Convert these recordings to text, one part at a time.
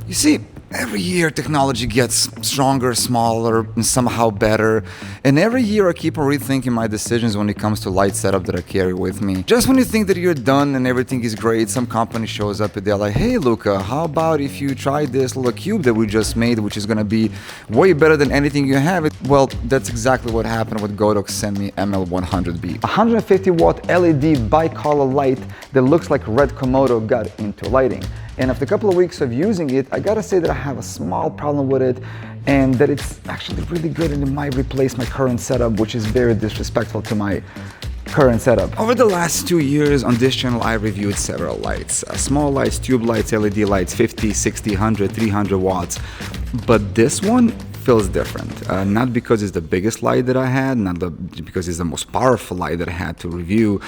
You see, every year technology gets stronger, smaller, and somehow better. And every year I keep on rethinking my decisions when it comes to light setup that I carry with me. Just when you think that you're done and everything is great, some company shows up and they're like, hey Luka, how about if you try this little cube that we just made, which is gonna be way better than anything you have? Well, that's exactly what happened with Godox ML150Bi. 150 watt LED bicolor light that looks like RED Komodo got into lighting. And after a couple of weeks of using it, I gotta say that I have a small problem with it, and that it's actually really good and it might replace my current setup, which is very disrespectful to my current setup. Over the last 2 years on this channel, I reviewed several lights. Small lights, tube lights, LED lights, 50, 60, 100, 300 watts. But this one feels different. Not because it's the biggest light that I had, because it's the most powerful light that I had to review.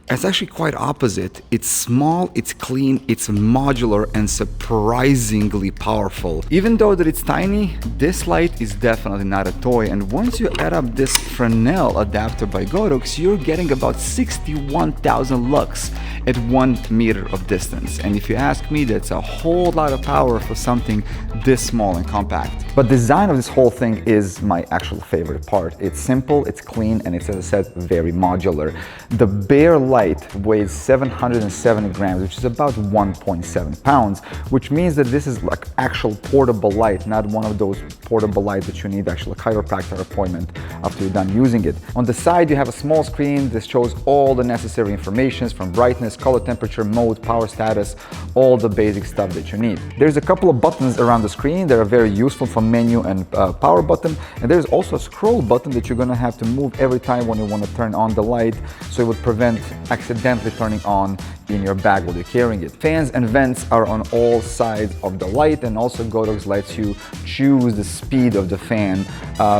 It's actually quite opposite. It's small, it's clean, it's modular, and surprisingly powerful. Even though that it's tiny, this light is definitely not a toy. And once you add up this fresnel adapter by Godox, you're getting about 61,000 lux at 1 meter of distance. And if you ask me, that's a whole lot of power for something this small and compact. But the design of this whole thing is my actual favorite part. It's simple, it's clean, and it's, as I said, very modular. The bare light weighs 770 grams, which is about 1.7 pounds, which means that this is like actual portable light, not one of those portable lights that you need actually a chiropractor appointment after you're done using it. On the side, you have a small screen that shows all the necessary information from brightness, color temperature, mode, power status, all the basic stuff that you need. There's a couple of buttons around the screen that are very useful for menu and power button, and there's also a scroll button that you're gonna have to move every time when you want to turn on the light, so it would prevent accidentally turning on in your bag while you're carrying it. Fans and vents are on all sides of the light, and also Godox lets you choose the speed of the fan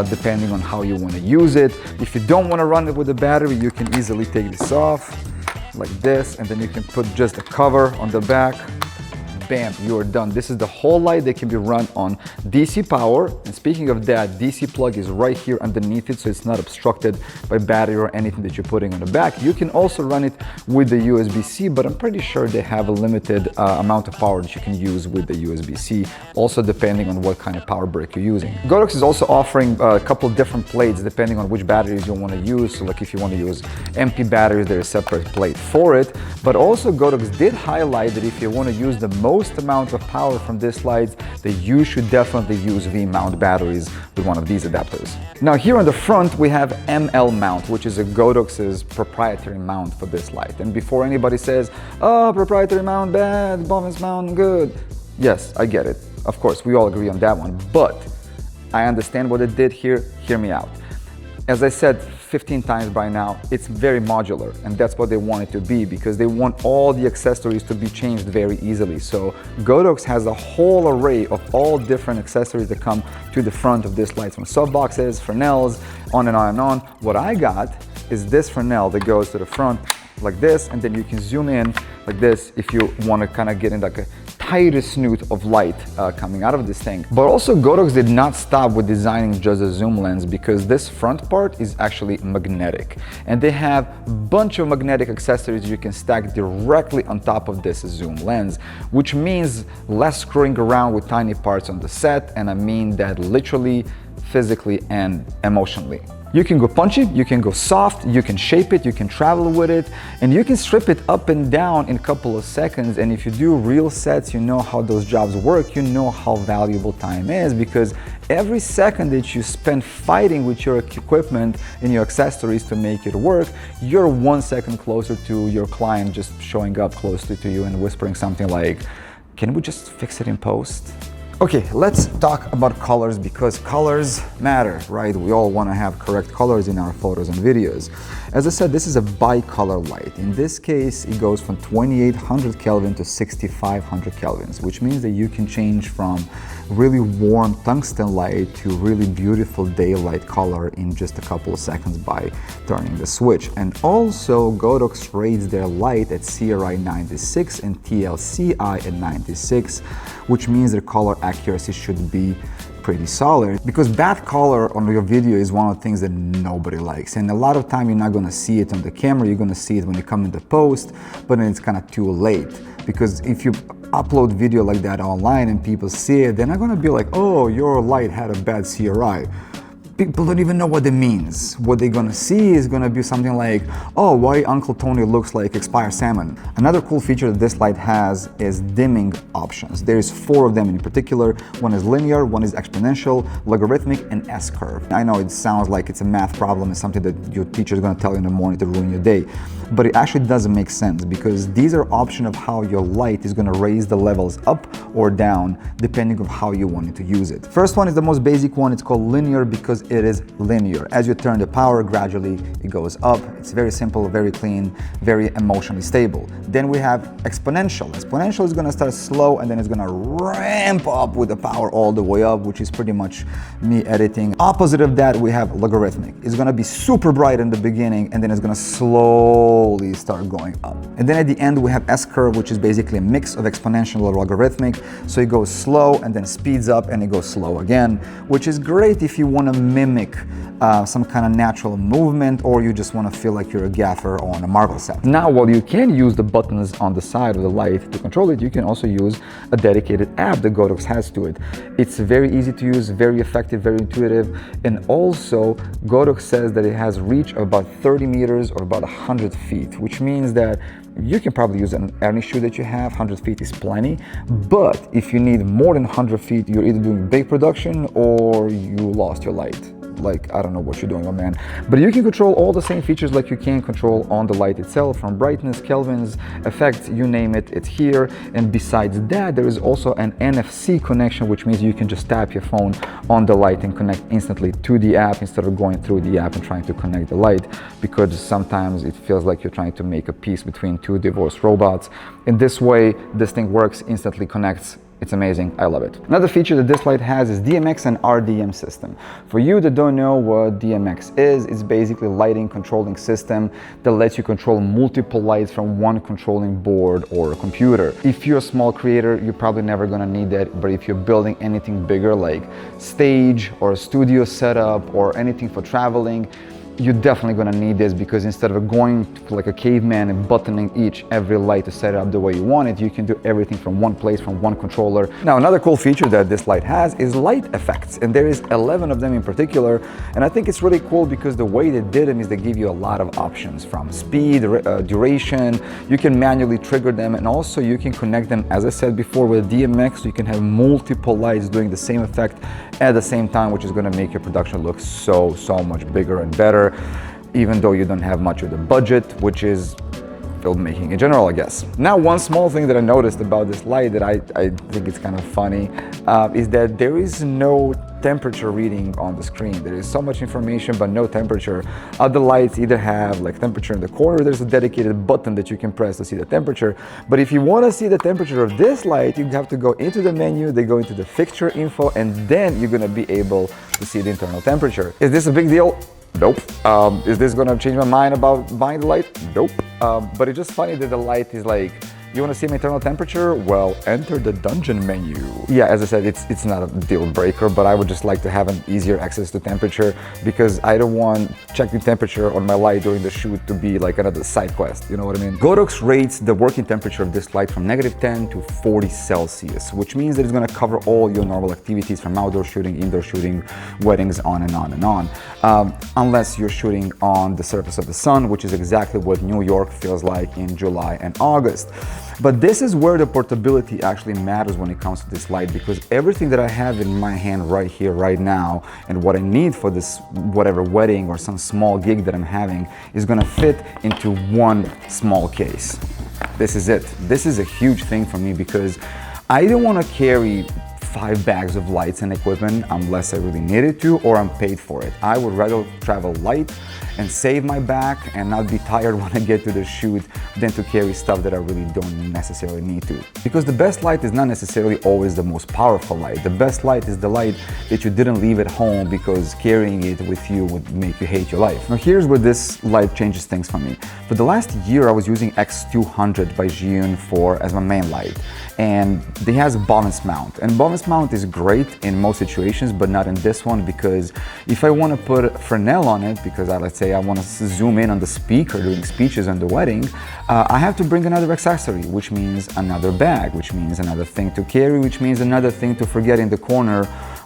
depending on how you want to use it. If you don't want to run it with a battery, you can easily take this off like this, and then you can put just a cover on the back. Bam, you are done. This is the whole light that can be run on DC power. And speaking of that, DC plug is right here underneath it, so it's not obstructed by battery or anything that you're putting on the back. You can also run it with the USB-C, but I'm pretty sure they have a limited amount of power that you can use with the USB-C, also depending on what kind of power brick you're using. Godox is also offering a couple of different plates depending on which batteries you want to use. So like if you want to use MP batteries, there's a separate plate for it. But also Godox did highlight that if you want to use the most amount of power from this light, that you should definitely use V-mount batteries with one of these adapters. Now here on the front we have ML mount, which is a Godox's proprietary mount for this light. And before anybody says, oh, proprietary mount bad, Bowman's mount good. Yes, I get it. Of course, we all agree on that one, but I understand what it did here. Hear me out. As I said 15 times by now, it's very modular, and that's what they want it to be, because they want all the accessories to be changed very easily. So Godox has a whole array of all different accessories that come to the front of this light, from softboxes, fresnels, on and on and on. What I got is this fresnel that goes to the front like this, and then you can zoom in like this if you want to kind of get in like a tighter snoot of light coming out of this thing. But also Godox did not stop with designing just a zoom lens, because this front part is actually magnetic, and they have a bunch of magnetic accessories you can stack directly on top of this zoom lens, which means less screwing around with tiny parts on the set, and I mean that literally, physically, and emotionally. You can go punchy, you can go soft, you can shape it, you can travel with it, and you can strip it up and down in a couple of seconds. And if you do real sets, you know how those jobs work, you know how valuable time is, because every second that you spend fighting with your equipment and your accessories to make it work, you're 1 second closer to your client just showing up closer to you and whispering something like, can we just fix it in post? Okay, let's talk about colors, because colors matter, right? We all want to have correct colors in our photos and videos. As I said, this is a bicolor light. In this case, it goes from 2800 Kelvin to 6500 Kelvins, which means that you can change from really warm tungsten light to really beautiful daylight color in just a couple of seconds by turning the switch. And also Godox rates their light at CRI 96 and TLCI at 96, which means their color accuracy should be pretty solid, because bad color on your video is one of the things that nobody likes, and a lot of time you're not going to see it on the camera. You're going to see it when you come into post, but then it's kind of too late, because if you upload video like that online and people see it, they're not gonna be like, oh, your light had a bad CRI. People don't even know what it means. What they're gonna see is gonna be something like, oh, why Uncle Tony looks like expired salmon. Another cool feature that this light has is dimming options. There's 4 of them in particular. One is linear, one is exponential, logarithmic, and S-curve. I know it sounds like it's a math problem, it's something that your teacher is gonna tell you in the morning to ruin your day. But it actually doesn't make sense because these are options of how your light is gonna raise the levels up or down depending on how you want to use it. First one is the most basic one. It's called linear because it is linear. As you turn the power, gradually it goes up. It's very simple, very clean, very emotionally stable. Then we have exponential. Exponential is gonna start slow and then it's gonna ramp up with the power all the way up, which is pretty much me editing. Opposite of that, we have logarithmic. It's gonna be super bright in the beginning and then it's gonna slowly start going up. And then at the end we have S-curve, which is basically a mix of exponential and logarithmic. So it goes slow and then speeds up and it goes slow again, which is great if you want to mimic some kind of natural movement or you just want to feel like you're a gaffer on a Marvel set. Now, while you can use the buttons on the side of the light to control it, you can also use a dedicated app that Godox has to it. It's very easy to use, very effective, very intuitive, and also Godox says that it has reach of about 30 meters or about 100 feet, which means that you can probably use any shoe that you have. 100 feet is plenty, but if you need more than 100 feet, you're either doing big production or you lost your light. Like, I don't know what you're doing, my man. But you can control all the same features like you can control on the light itself, from brightness, kelvins, effects, you name it, it's here. And besides that, there is also an NFC connection, which means you can just tap your phone on the light and connect instantly to the app instead of going through the app and trying to connect the light, because sometimes it feels like you're trying to make a piece between 2 divorced robots. In this way, this thing works, instantly connects. It's amazing, I love it. Another feature that this light has is DMX and RDM system. For you that don't know what DMX is, it's basically lighting controlling system that lets you control multiple lights from one controlling board or a computer. If you're a small creator, you're probably never gonna need that, but if you're building anything bigger like stage or a studio setup or anything for traveling, you're definitely gonna need this, because instead of going like a caveman and buttoning every light to set it up the way you want it, you can do everything from one place, from one controller. Now, another cool feature that this light has is light effects, and there is 11 of them in particular, and I think it's really cool because the way they did them is they give you a lot of options, from speed, duration, you can manually trigger them, and also you can connect them, as I said before, with DMX, so you can have multiple lights doing the same effect at the same time, which is gonna make your production look so much bigger and better, even though you don't have much of the budget, which is filmmaking in general, I guess. Now, one small thing that I noticed about this light that I think it's kind of funny is that there is no temperature reading on the screen. There is so much information but no temperature. Other lights either have like temperature in the corner, there's a dedicated button that you can press to see the temperature, but if you want to see the temperature of this light, you have to go into the menu, they go into the fixture info, and then you're going to be able to see the internal temperature. Is this a big deal? Nope. Is this gonna change my mind about buying the light? Nope. But it's just funny that the light is like, you want to see my internal temperature? Well, enter the dungeon menu. Yeah, as I said, it's not a deal breaker, but I would just like to have an easier access to temperature, because I don't want checking temperature on my light during the shoot to be like another side quest, you know what I mean? Godox rates the working temperature of this light from -10 to 40 Celsius, which means that it's going to cover all your normal activities, from outdoor shooting, indoor shooting, weddings, on and on and on. Unless you're shooting on the surface of the sun, which is exactly what New York feels like in July and August. But this is where the portability actually matters when it comes to this light, because everything that I have in my hand right here, right now, and what I need for this whatever wedding or some small gig that I'm having is gonna fit into one small case. This is it. This is a huge thing for me, because I don't want to carry 5 bags of lights and equipment unless I really needed to or I'm paid for it. I would rather travel light and save my back and not be tired when I get to the shoot than to carry stuff that I really don't necessarily need to. Because the best light is not necessarily always the most powerful light. The best light is the light that you didn't leave at home because carrying it with you would make you hate your life. Now here's where this light changes things for me. For the last year I was using X200 by Zhiyun as my main light. And it has balance mount, and balance mount is great in most situations, but not in this one, because if I want to put fresnel on it, because let's say I want to zoom in on the speaker during speeches and the wedding, I have to bring another accessory, which means another bag, which means another thing to carry, which means another thing to forget in the corner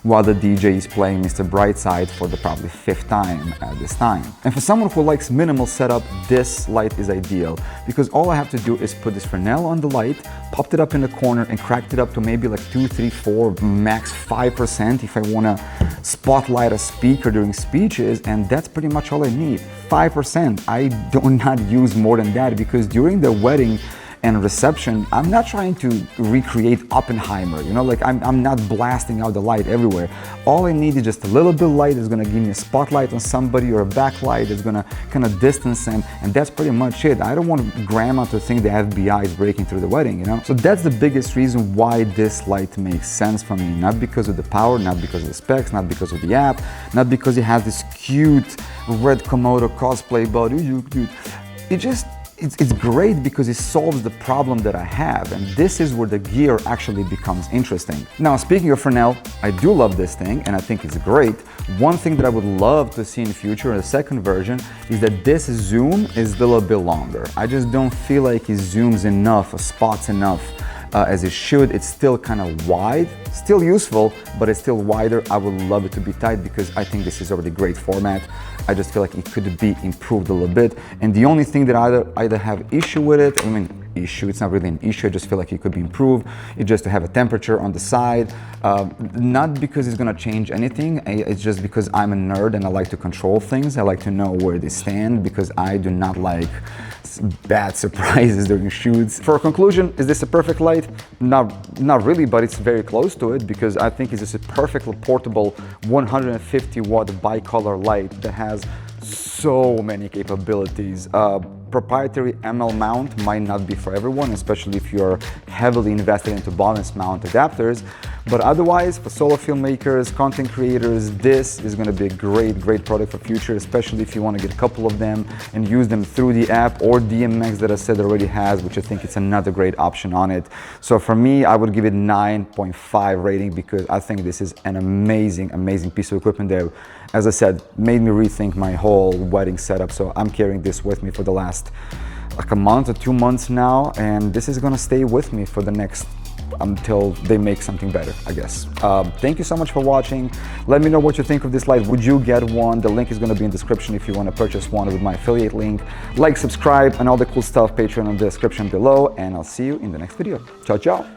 while the DJ is playing Mr. Brightside for the probably 5th time at this time. And for someone who likes minimal setup, this light is ideal because all I have to do is put this fresnel on the light, popped it up in the corner and cracked it up to maybe like 2, 3, 4, max 5% if I want to spotlight a speaker during speeches, and that's pretty much all I need. 5%. I do not use more than that because during the wedding and reception, I'm not trying to recreate Oppenheimer, you know, like I'm not blasting out the light everywhere. All I need is just a little bit of light that's gonna give me a spotlight on somebody or a backlight that's gonna kind of distance them, and that's pretty much it. I don't want grandma to think the FBI is breaking through the wedding, you know? So that's the biggest reason why this light makes sense for me. Not because of the power, not because of the specs, not because of the app, not because it has this cute RED Komodo cosplay body. It's great because it solves the problem that I have, and this is where the gear actually becomes interesting. Now, speaking of fresnel, I do love this thing and I think it's great. One thing that I would love to see in the future in the second version is that this zoom is a little bit longer. I just don't feel like it zooms enough, or spots enough as it should. It's still kind of wide, still useful, but it's still wider. I would love it to be tight because I think this is already great format. I just feel like it could be improved a little bit. And the only thing that I either have issue with it, I mean, issue, it's not really an issue, I just feel like it could be improved. It's just to have a temperature on the side, not because it's gonna change anything, it's just because I'm a nerd and I like to control things. I like to know where they stand because I do not like bad surprises during shoots. For a conclusion, is this a perfect light? Not really, but it's very close to it because I think it's just a perfectly portable 150 watt bicolor light that has so many capabilities. Proprietary ML mount might not be for everyone, especially if you're heavily invested into balance mount adapters, but otherwise for solo filmmakers, content creators, this is going to be a great product for future, especially if you want to get a couple of them and use them through the app or DMX that I said already has, which I think it's another great option on it. So for me, I would give it 9.5 rating because I think this is an amazing piece of equipment that, as I said, made me rethink my whole wedding setup. So I'm carrying this with me for the last like a month or 2 months now, and this is gonna stay with me for the next until they make something better, I guess. Thank you so much for watching. Let me know what you think of this light. Would you get one? The link is going to be in the description if you want to purchase one with my affiliate link. Like, subscribe, and all the cool stuff, Patreon in the description below, and I'll see you in the next video. Ciao, ciao.